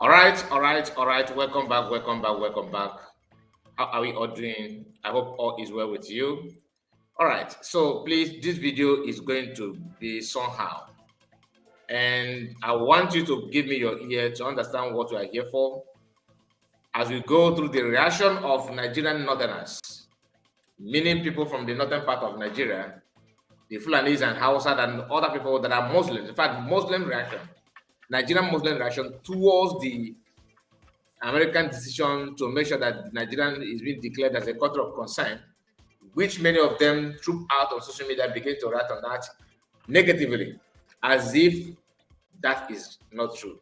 All right, all right, all right. Welcome back, welcome back, welcome back. How are we all doing? I hope all is well with you. All right, so please, this video is going to be somehow, and I want you to give me your ear to understand what we are here for as we go through the reaction of Nigerian northerners, meaning people from the northern part of Nigeria, the Fulanis and Hausa and other people that are Muslims. In fact, Muslim reaction, Nigerian Muslim reaction towards the American decision to make sure that Nigeria is being declared as a country of concern, which many of them troop out on social media begin to write on that negatively, as if that is not true.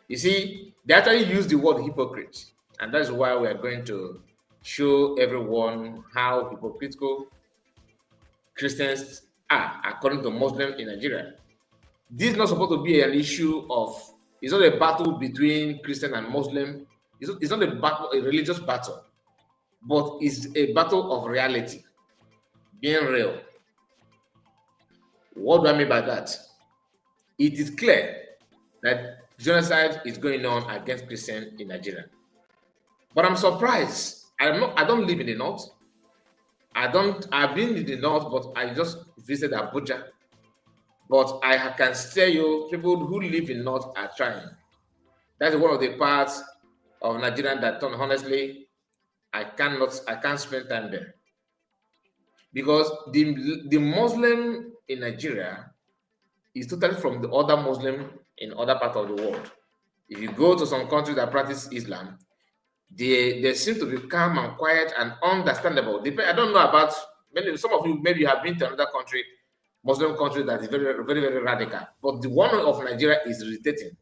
You see, they actually use the word hypocrite, and that is why we are going to show everyone how hypocritical Christians are according to Muslims in Nigeria. This is not supposed to be an issue of, it's not a battle between Christian and Muslim. It's not a religious battle, but it's a battle of reality, being real. What do I mean by that? It is clear that genocide is going on against Christians in Nigeria. But I'm surprised. I don't live in the north. I've been in the north, but I just visited Abuja. But I can tell you, people who live in north are trying. That's one of the parts of Nigeria that honestly I can't spend time there. Because the Muslim in Nigeria is totally from the other Muslim in other parts of the world. If you go to some countries that practice Islam, they seem to be calm and quiet and understandable. I don't know about some of you, maybe you have been to another country, Muslim country that is very, very, very radical. But the one of Nigeria is irritating.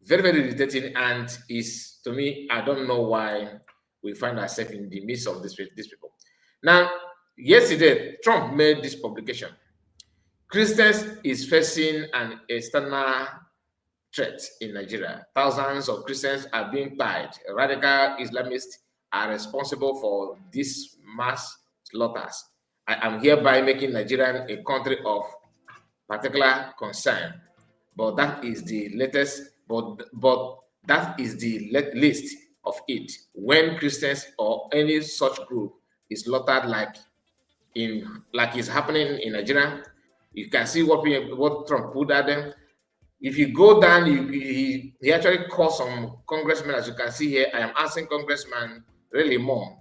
Very, very irritating, and is, to me, I don't know why we find ourselves in the midst of these people. Now, yesterday, Trump made this publication. Christians is facing an external threat in Nigeria. Thousands of Christians are being tied. Radical Islamists are responsible for these mass slaughters. I am hereby making Nigeria a country of particular concern. But that is the latest, but that is the list of it. When Christians or any such group is slaughtered like is happening in Nigeria, you can see what Trump put at them. If you go down, he actually called some congressmen, as you can see here. I am asking Congressman Really Moore,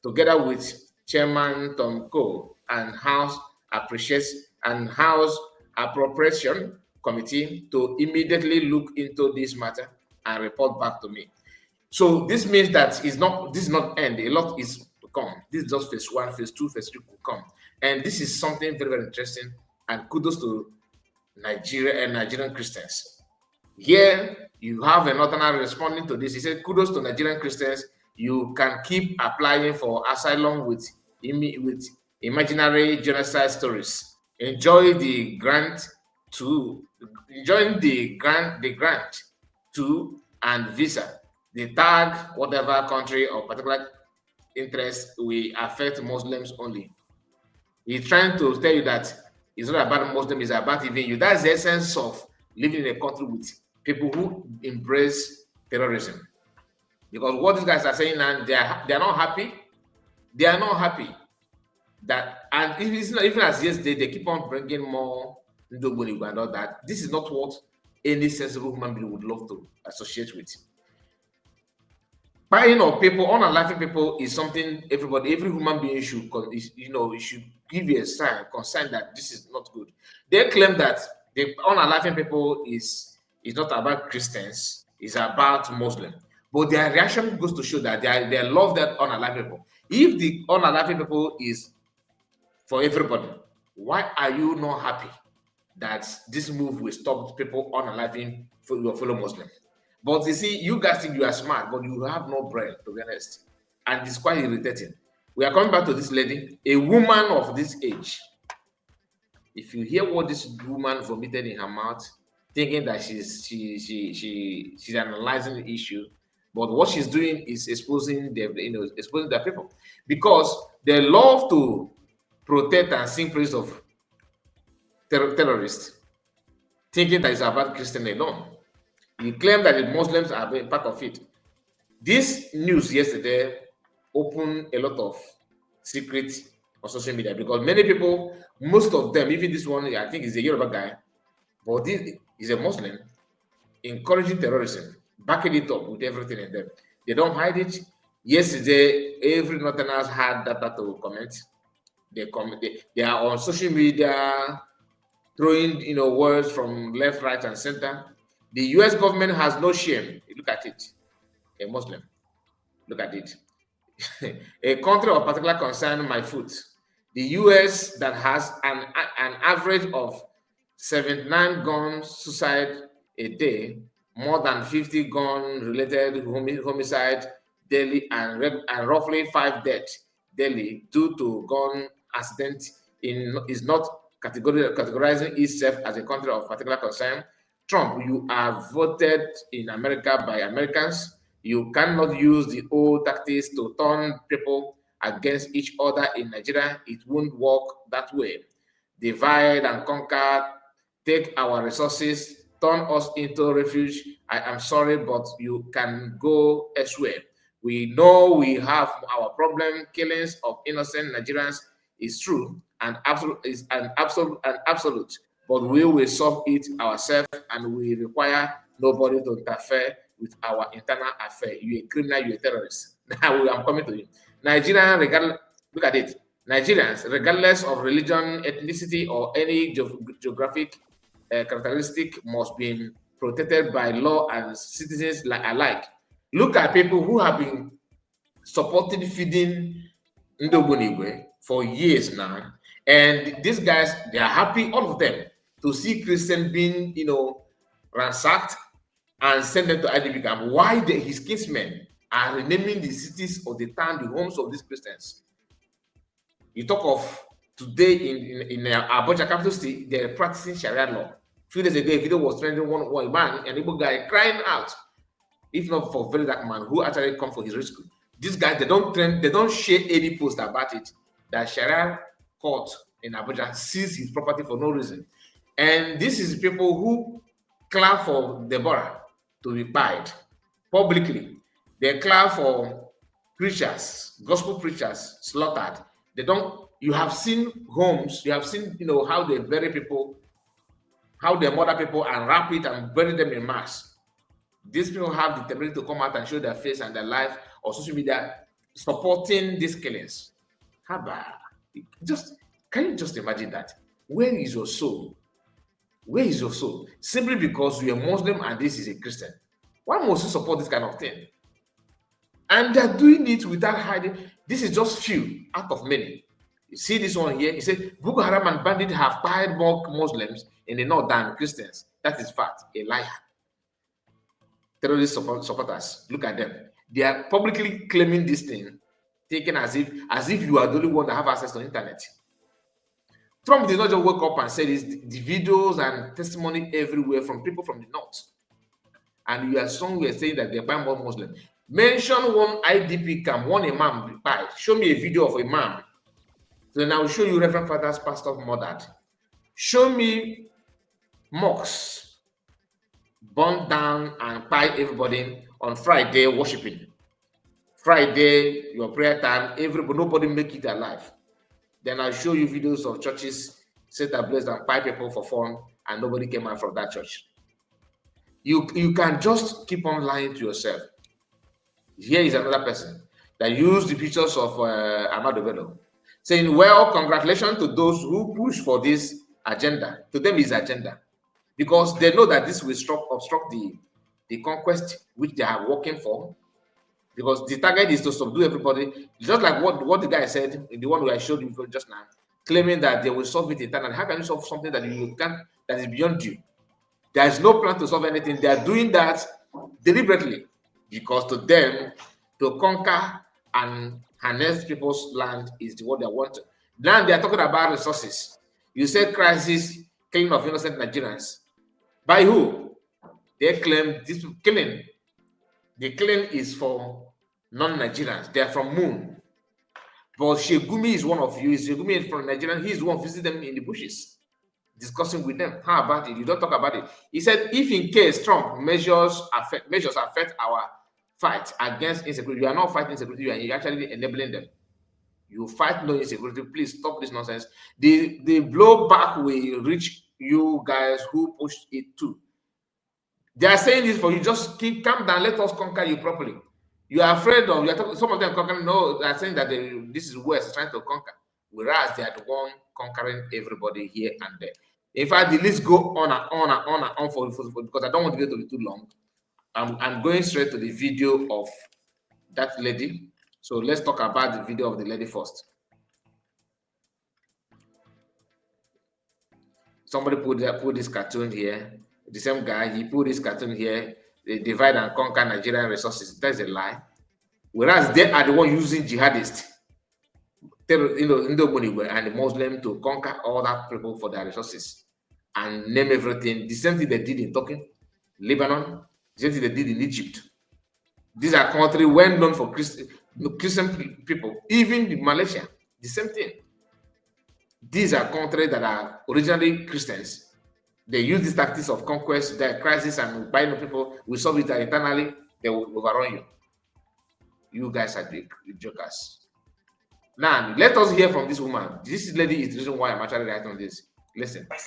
together with Chairman Tom Cole and House Appropriation Committee, to immediately look into this matter and report back to me. So this means that this is not end. A lot is to come. This is just phase 1, phase 2, phase 3 will come. And this is something very, very interesting. And kudos to Nigeria and Nigerian Christians. Here you have a northerner responding to this. He said, kudos to Nigerian Christians. You can keep applying for asylum with imaginary genocide stories. Enjoy the grant to and visa. The tag whatever country or particular interest will affect Muslims only. He's trying to tell you that it's not about Muslim, it's about even you. That's the essence of living in a country with people who embrace terrorism. Because what these guys are saying now, they are not happy. They are not happy that, and even as yesterday, they keep on bringing more Ndogbo and all that. This is not what any sensible human being would love to associate with. Buying of people, unaliving people is something every human being should, should give you a concern that this is not good. They claim that the unaliving people is not about Christians, it's about Muslim. But their reaction goes to show that they love that unaliving people. If the unaliving people is for everybody, why are you not happy that this move will stop people unaliving for your fellow Muslim? But you see, you guys think you are smart, but you have no brain, to be honest. And it's quite irritating. We are coming back to this lady, a woman of this age. If you hear what this woman vomited in her mouth, thinking that she's analyzing the issue, but what she's doing is exposing the people, because they love to protect and sing praise of terrorists, thinking that it's about Christian alone. He claimed that the Muslims are part of it. This news yesterday opened a lot of secrets on social media because many people, most of them, even this one, I think is a Yoruba guy, but this is a Muslim, encouraging terrorism, backing it up with everything in them. They don't hide it. Yesterday, every Northerners had data to comment. They are on social media throwing words from left, right, and center. The US government has no shame. Look at it. A Muslim. Look at it. A country of particular concern, my foot. The US that has an average of 79 gun suicide a day, more than 50 gun related homicide daily, and roughly 5 deaths daily due to gun accident, is not categorizing itself as a country of particular concern. Trump, you are voted in America by Americans. You cannot use the old tactics to turn people against each other in Nigeria. It won't work that way. Divide and conquer, take our resources, turn us into refuge. I am sorry, but you can go elsewhere. We know we have our problem. Killings of innocent Nigerians is true and absolute, but we will solve it ourselves, and we require nobody to interfere with our internal affair. You a criminal, you a terrorist. Now I'm coming to you. Nigerian, look at it. Nigerians, regardless of religion, ethnicity, or any geographic characteristic, must be protected by law and citizens alike. Look at people who have been supporting feeding Ndobunigwe for years now, and these guys, they are happy, all of them, to see Christians being, ransacked and sent them to IDP camp. Why his kinsmen are renaming the cities of the town, the homes of these Christians? You talk of today in Abuja capital city, they're practicing Sharia law. A few days ago, a video was trending, one man, an Igbo guy crying out, if not for very dark man who actually come for his rescue. These guys, they don't share any post about it. That Sharia court in Abuja seized his property for no reason. And this is people who clap for Deborah to be pied publicly. They clap for preachers, gospel preachers slaughtered. You have seen homes, you have seen, how they bury people, how they murder people and wrap it and bury them in mass. These people have the ability to come out and show their face and their life on social media supporting these killings. How bad? Can you just imagine that? Where is your soul? Where is your soul? Simply because you're a Muslim and this is a Christian. Why must you support this kind of thing? And they're doing it without hiding. This is just few out of many. You see this one here? He said, Boko Haram and bandits have fired more Muslims in the north than Christians. That is fact. A liar. Terrorist supporters, look at them. They are publicly claiming this thing, taken as if you are the only one that have access to the internet. Trump did not just wake up and say this. The videos and testimony everywhere from people from the north. And you are somewhere saying that they buy more Muslims. Mention one IDP camp, one imam buy. Show me a video of a imam. Then I will show you Reverend Fathers, pastor murdered. Show me mosques burned down and buy everybody on Friday worshiping. Friday, your prayer time, nobody make it alive. Then I'll show you videos of churches set ablaze and buy people for fun, and nobody came out from that church. You can just keep on lying to yourself. Here is another person that used the pictures of Ahmadu Bello, saying, well, congratulations to those who push for this agenda. To them is agenda, because they know that this will obstruct the conquest which they are working for, because the target is to subdue everybody. Just like what the guy said in the one I showed you just now, claiming that they will solve it internally. How can you solve something that you can't, that is beyond you? There is no plan to solve anything. They are doing that deliberately, because to them, to conquer and harness people's land is what they want. Now they are talking about resources. You said crisis, killing of innocent Nigerians. By who? They claim this killing. The killing is for non-Nigerians. They are from Moon. But Shegumi is one of you. Shegumi is from Nigeria. He is the one visiting them in the bushes. discussing with them. How about it? You don't talk about it. He said, if in case Trump measures affect our fight against insecurity, you are not fighting insecurity, and you're actually enabling them. You fight no insecurity. Please stop this nonsense. The blowback will reach you guys who pushed it too. They are saying this for you. Just keep calm down. Let us conquer you properly. You are afraid of. Some of them conquering. No, they are saying that this is West trying to conquer, whereas they are the one conquering everybody here and there. In fact, the list go on and on and on and on for because I don't want the video to be too long. I'm going straight to the video of that lady. So let's talk about the video of the lady first. Somebody put this cartoon here. The same guy, he put this cartoon here. They divide and conquer Nigerian resources. That's a lie. Whereas they are the one using jihadists, Indo and the Muslim to conquer other people for their resources and name everything. The same thing they did in Turkey, Lebanon, the same thing they did in Egypt. These are countries well known for Christian people, even in Malaysia, the same thing. These are countries that are originally Christians. They use these tactics of conquest, their crisis, and by the people, we solve it internally, they will overrun you. You guys are the jokers. Now, let us hear from this woman. This lady is the reason why I'm actually writing on this. Listen. Right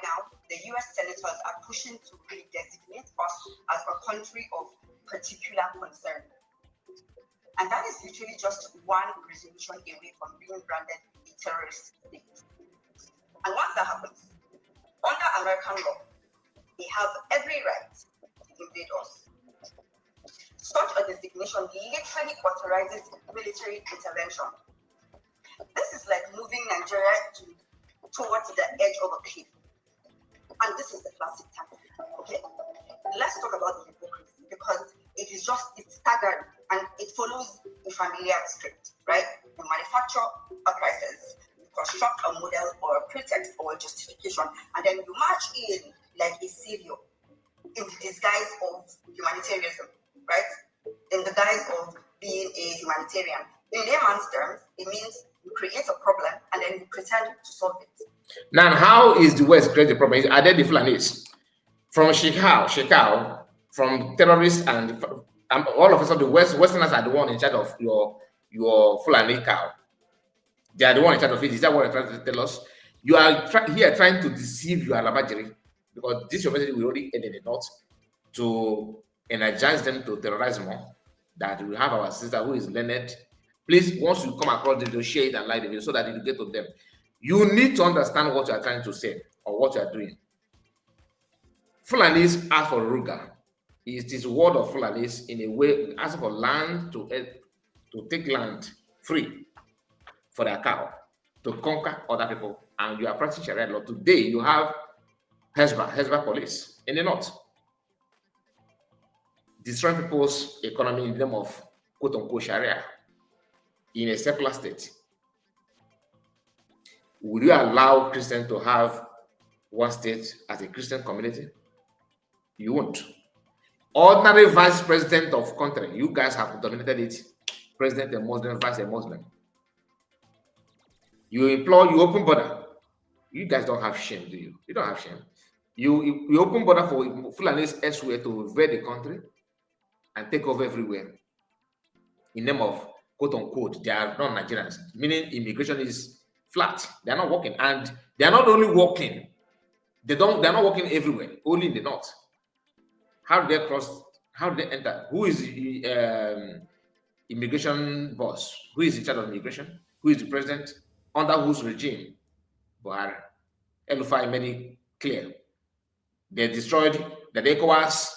now, the US senators are pushing to redesignate us as a country of particular concern. And that is literally just one resolution away from being branded a terrorist state. And once that happens, under American law, they have every right to invade us. Such a designation literally authorizes military intervention. This is like moving Nigeria towards the edge of a cliff. And this is the classic time. Okay? Let's talk about the hypocrisy, because it's staggering and it follows a familiar script, right? You manufacture a crisis, you construct a model or a pretext or a justification, and then you march in like a savior in the disguise of humanitarianism, right? In the guise of being a humanitarian. In layman's terms, it means you create a problem and then you pretend to solve it. Now, how is the West create the problem? Are they the Fulanis? From Shekau, from terrorists and all of a sudden the Westerners are the one in charge of your Fulani cow. They are the one in charge of it. Is that what you're trying to tell us? You are here trying to deceive your Alabajiri, because this your message will already end in the north to energize them to terrorize more. That we have our sister who is learned. Please, once you come across the video, share it and like the video so that it will get to them. You need to understand what you are trying to say or what you are doing. Fulanis ask for Ruga. It is word of Fulanis in a way ask for land to take land free for their cow, to conquer other people, and you are practicing Sharia law. Today you have Hezbollah police in the north, destroying people's economy in the name of quote-unquote Sharia in a secular state. Will you allow Christians to have one state as a Christian community? You won't. Ordinary vice president of country, you guys have dominated it. President a Muslim, vice a Muslim. You open border. You guys don't have shame, do you? You don't have shame. You open border for Fulanis elsewhere to invade the country and take over everywhere in name of quote unquote they are not Nigerians, meaning immigration is flat. They are not working, and they are not only working. They are not working everywhere, only in the north. How do they cross? How do they enter? Who is the immigration boss? Who is in charge of immigration? Who is the president? Under whose regime? Buhari. Elufai made it clear. They destroyed the ECOWAS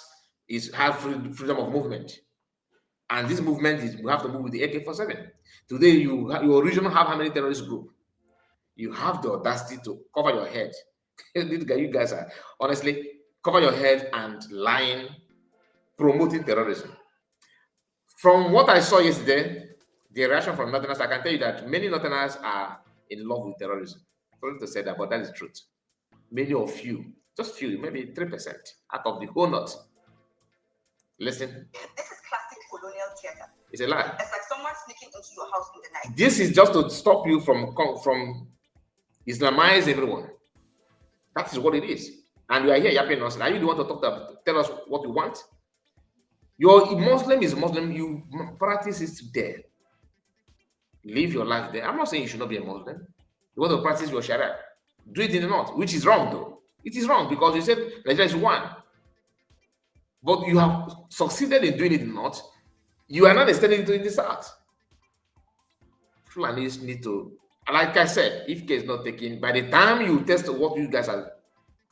have freedom of movement. And this movement is we have to move with the AK-47. Today, your region have how many terrorist groups? You have the audacity to cover your head. You guys are honestly cover your head and lying, promoting terrorism. From what I saw yesterday, the reaction from Northerners, I can tell you that many Northerners are in love with terrorism. Sorry to say that, but that is the truth. Many of you, just few, maybe 3% out of the whole North. Listen. This is classic colonial theater. It's a lie. It's like someone sneaking into your house in the night. This is just to stop you from Islamize everyone. That is what it is. And you are here yapping us. Are you the one to tell us what you want? Your Muslim is Muslim. You practice it there. Live your life there. I'm not saying you should not be a Muslim. You want to practice your Sharia. Do it in the north, which is wrong though. It is wrong because you said Nigeria is one. But you have succeeded in doing it in the north. You are not extending it in the south. Fulanis need to, like I said, if care is not taken, by the time you test what you guys are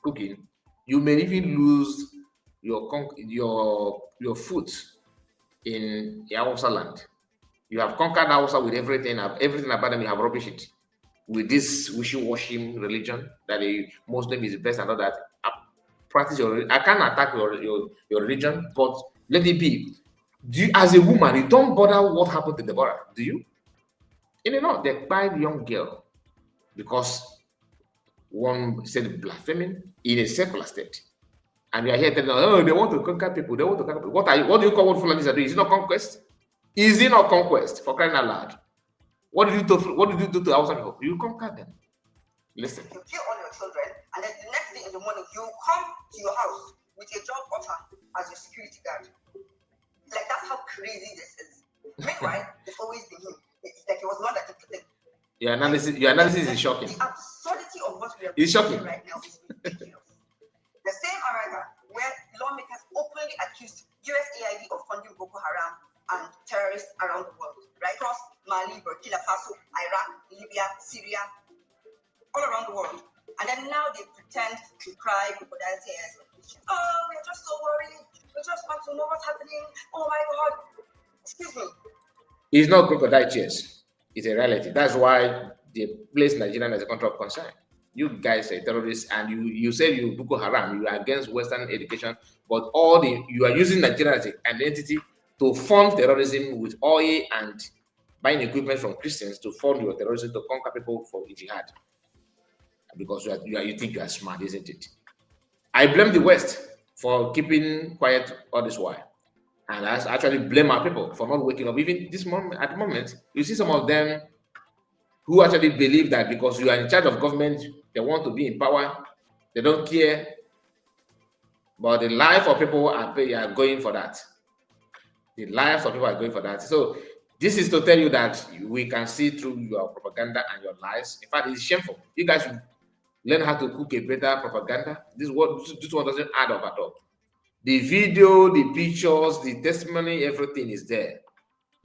cooking, you may even lose your foot in Hausa land. You have conquered Hausa with everything about them. You have rubbish it with this wishy-washy religion that a Muslim is best and all that. Practice your. I can't attack your religion, but let it be. Do you, as a woman, you don't bother what happened to Deborah, do you? You know, they buy young girl because one said blaspheming in a secular state. And you are here telling them, oh, they want to conquer people. They want to conquer people. What do you call what Fulanis are doing? Is it not conquest? Is it not conquest, for crying out loud? What did you do to Hausa people? You conquer them. Listen. You kill all your children, and then the next day in the morning, you come to your house with a job offer as your security guard. Like, that's how crazy this is. Meanwhile, it's always been him. It's like it was not that thing. Your analysis is shocking. The absurdity of what we are doing right now is ridiculous. The same America where lawmakers openly accused USAID of funding Boko Haram and terrorists around the world, right across Mali, Burkina Faso, Iraq, Libya, Syria, all around the world. And then now they pretend to cry crocodile tears. Oh, we're just so worried. We just want to know what's happening. Oh my God. Excuse me. It's not crocodile tears. It's a reality. That's why they place Nigeria as a country of concern. You guys are terrorists, and you say you Boko Haram. You are against Western education, but you are using Nigeria as an entity to fund terrorism with oil and buying equipment from Christians to fund your terrorism to conquer people for jihad. Because you think you are smart, isn't it? I blame the West for keeping quiet all this while. And I actually blame our people for not waking up. Even this moment, at the moment, you see some of them who actually believe that because you are in charge of government, they want to be in power, they don't care. But the life of people are going for that. The lives of people are going for that. So this is to tell you that we can see through your propaganda and your lies. In fact, it's shameful. You guys should learn how to cook a better propaganda. This one doesn't add up at all. The video, the pictures, the testimony, everything is there.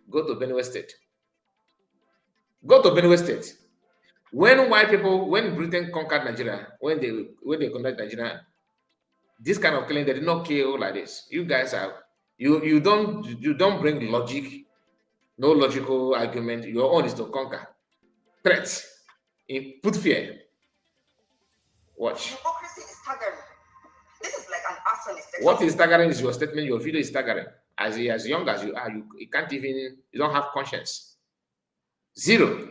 Go to Benue State. Go to Benue State. When Britain conquered Nigeria, when they conquered Nigeria, this kind of killing, they did not kill like this. You guys are you don't bring logic, no logical argument. Your own is to conquer. Threats. Put fear. Watch. Hypocrisy is staggering. This is like an arsonist. What is staggering is your statement. Your video is staggering. As young as you are, you can't even, you don't have conscience. Zero.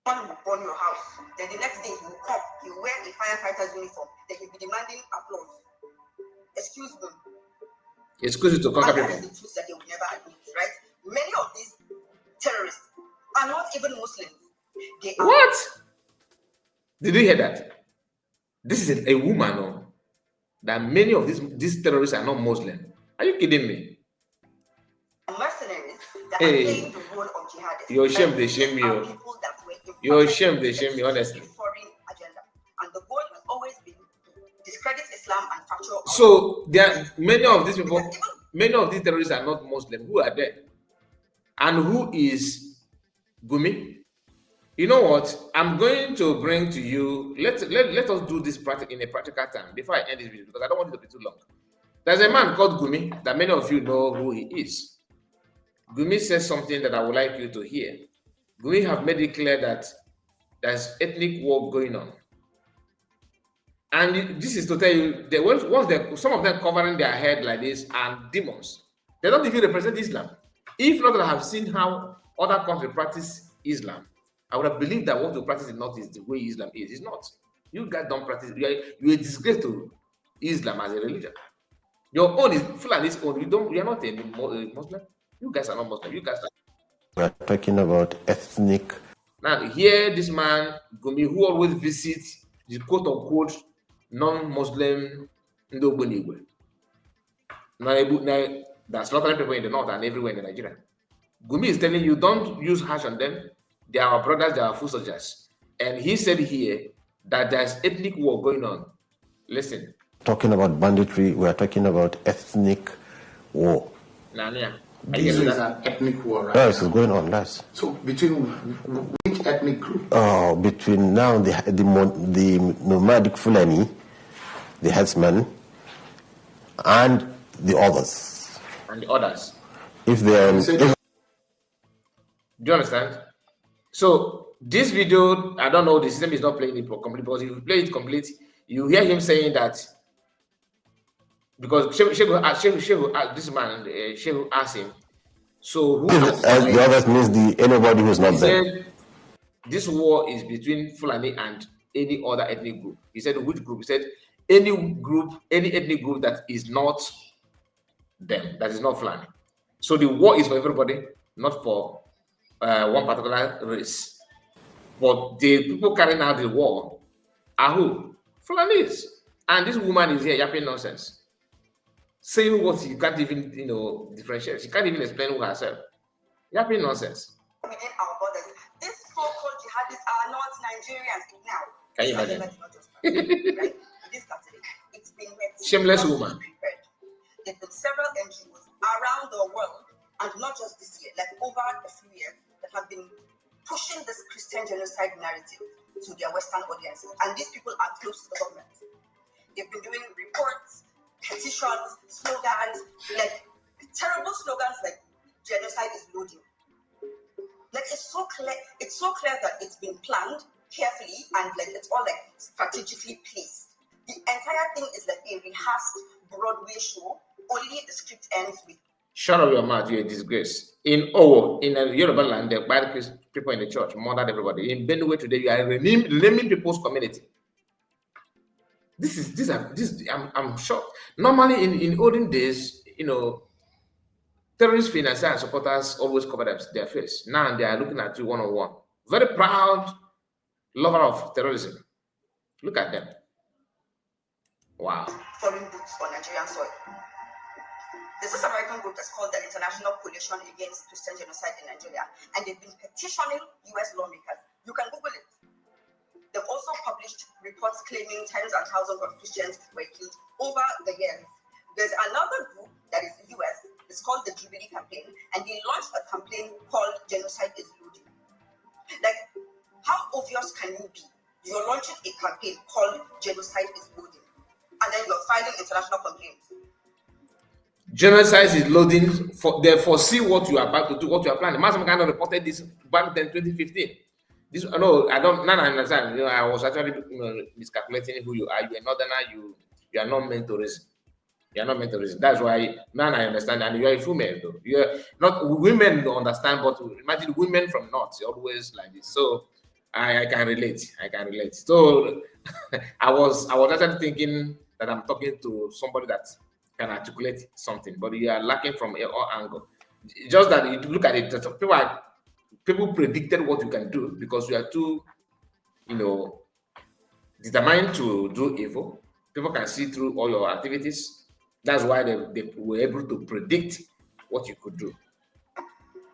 One will burn your house. Then the next day he will come. He will wear a firefighter's uniform. Then he'll be demanding applause. Excuse me. Excuse you to conquer people. That is the truth that they will never admit, right? Many of these terrorists are not even Muslims. They are. What? Did you hear that? This is a woman, no? That many of these terrorists are not Muslim. Are you kidding me? Mercenaries that are playing the role of jihadists. You're ashamed they shame you. You're ashamed they shame you, honestly. Foreign agenda. And the goal has always been to discredit Islam and fracture. So there are many of these people, many of these terrorists are not Muslim. Who are there? And who is Gumi? You know what? I'm going to bring to you. Let us do this in a practical time before I end this video because I don't want it to be too long. There's a man called Gumi that many of you know who he is. Gumi says something that I would like you to hear. Gumi have made it clear that there's ethnic war going on. And this is to tell you that some of them covering their head like this are demons. They don't even represent Islam. If not that I have seen how other countries practice Islam, I would have believed that what you practice in the North is the way Islam is. It's not. You guys don't practice. You're a disgrace to Islam as a religion. Your own is Fulani's own. You are not a Muslim. You guys are not Muslim. You guys are. We are talking about ethnic Now, here, this man, Gumi, who always visits the quote unquote non-Muslim Ndogbonigwe, that's slaughtering people in the north and everywhere in Nigeria. Gumi is telling you, don't use harsh on them. They are our brothers, they are full soldiers. And he said here that there's ethnic war going on. Listen. Talking about banditry, we are talking about ethnic war. This is an ethnic war, right? Yes, it's going on. Yes. So between which ethnic group? Between now the nomadic Fulani, the headsmen, and the others. And the others. If they are. Do you understand? So this video, I don't know, the system is not playing it complete, because if you play it complete, you hear him saying that because Shehu, this man, Shehu asked him, so who the others means anybody who's not there. This war is between Fulani and any other ethnic group. He said, which group? He said, any ethnic group that is not them, that is not Fulani. So the war is for everybody, not for one particular race. But the people carrying out the war are who? Fulanis. And this woman is here yapping nonsense, saying what you can't even, differentiate. She can't even explain who herself. Yapping nonsense. Within our borders, these so-called jihadists are not Nigerians now. Can you imagine? Right? This Saturday, it's been shameless woman. Prepared. There have been several NGOs around the world, and not just this year, like over a few years, that have been pushing this Christian genocide narrative to their Western audiences. And these people are close to the government. They've been doing reports, petitions, slogans, like terrible slogans like genocide is loading. Like it's so clear that it's been planned carefully and like it's all like strategically placed. The entire thing is like a rehearsed Broadway show. Only the script ends with shut up your mouth, you're a disgrace. In Yoruba land, the bad people in the church murdered everybody. In Benue today, you are renaming people's community. I'm shocked. Normally, in olden days, terrorist financiers and supporters always cover their face. Now they are looking at you one-on-one. Very proud lover of terrorism. Look at them. Wow. Foreign boots on Nigerian soil. There's this American group that's called the International Coalition Against Christian Genocide in Nigeria, and they've been petitioning U.S. lawmakers. You can Google it. They've also published reports claiming tens and thousands of Christians were killed over the years. There's another group that is U.S. It's called the Jubilee Campaign, and they launched a campaign called Genocide is Loading. Like, how obvious can you be? You're launching a campaign called Genocide is Loading, and then you're filing international complaints. Genocide is loading. They foresee what you are about to do, what you are planning. Massimo kind of reported this back then, 2015. I understand. I was actually miscalculating who you are. You are northerner. You are not meant to reason. You are not meant to reason. That's why now I understand. And you are a female, though. You are not women don't understand, but imagine women from north always like this. So I can relate. So I was actually thinking that I'm talking to somebody that can articulate something, but you are lacking from all angle. Just that you look at it, people predicted what you can do because you are too, determined to do evil. People can see through all your activities. That's why they were able to predict what you could do. And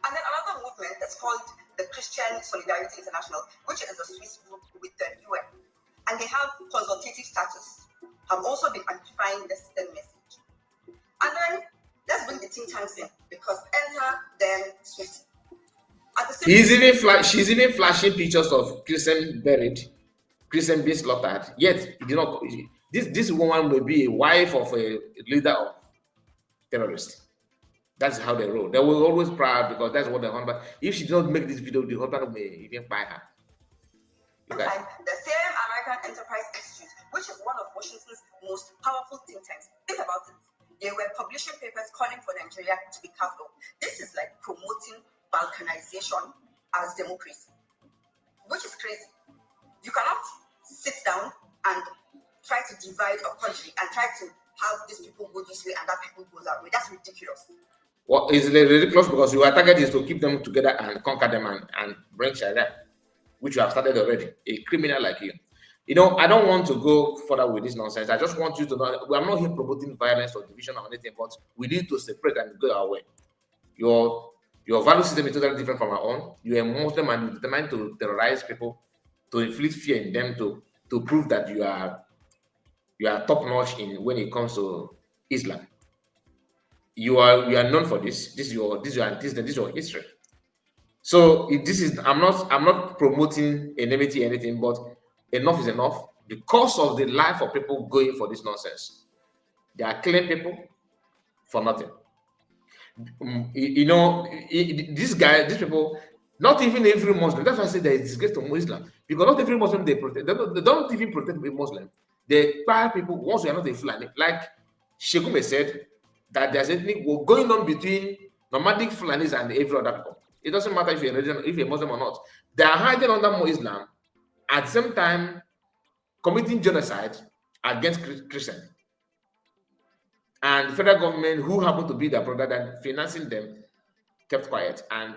then another movement that's called the Christian Solidarity International, which is a Swiss group with the UN, and they have consultative status, have also been amplifying the message. And then let's bring the think tanks in because enter them sweet. She's even flashing pictures of Christian buried, Christian being slaughtered. Yet he did not. This woman will be a wife of a leader of terrorists. That's how they roll. They were always proud because that's what they want. But if she did not make this video, the husband may even buy her. Okay. The same American Enterprise Institute, which is one of Washington's most powerful think tanks. Think about it. They were publishing papers calling for Nigeria to be carved up. This is like promoting balkanization as democracy, which is crazy. You cannot sit down and try to divide a country and try to have these people go this way and that people go that way. That's ridiculous. Well, it's ridiculous because your target is to keep them together and conquer them and bring Sharia. which you have started already, a criminal like you. I don't want to go further with this nonsense. I just want you to know we are not here promoting violence or division or anything, but we need to separate and go our way. Your value system is totally different from our own. You are a Muslim and you're determined to terrorize people, to inflict fear in them, to prove that you are top notch in when it comes to Islam. You are known for this. This is your history. So I'm not promoting enmity or anything, but enough is enough because of the life of people going for this nonsense. They are killing people for nothing. These people, not even every Muslim. That's why I say that it's disgrace to Muslim, because not every Muslim they protect. They don't even protect the Muslim. They fire people once you are not a Fulani. Like Shekume said, that there's ethnic war going on between nomadic Fulanis and every other people. It doesn't matter if you're a Muslim or not. They are hiding under Islam at the same time committing genocide against Christians. And the federal government, who happened to be their brother and financing them, kept quiet. And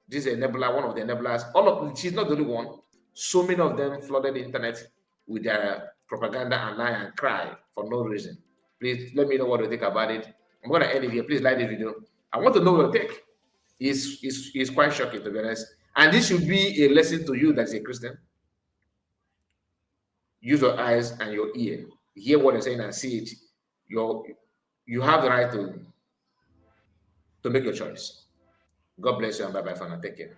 this is enabler, one of the enablers. She's not the only one. So many of them flooded the internet with their propaganda and lie and cry for no reason. Please let me know what you think about it. I'm going to end it here. Please like this video. I want to know your take. It's quite shocking, to be honest. And this should be a lesson to you that's a Christian. Use your eyes and your ear. Hear what they're saying and see it. You have the right to make your choice. God bless you and bye-bye for now. Take care.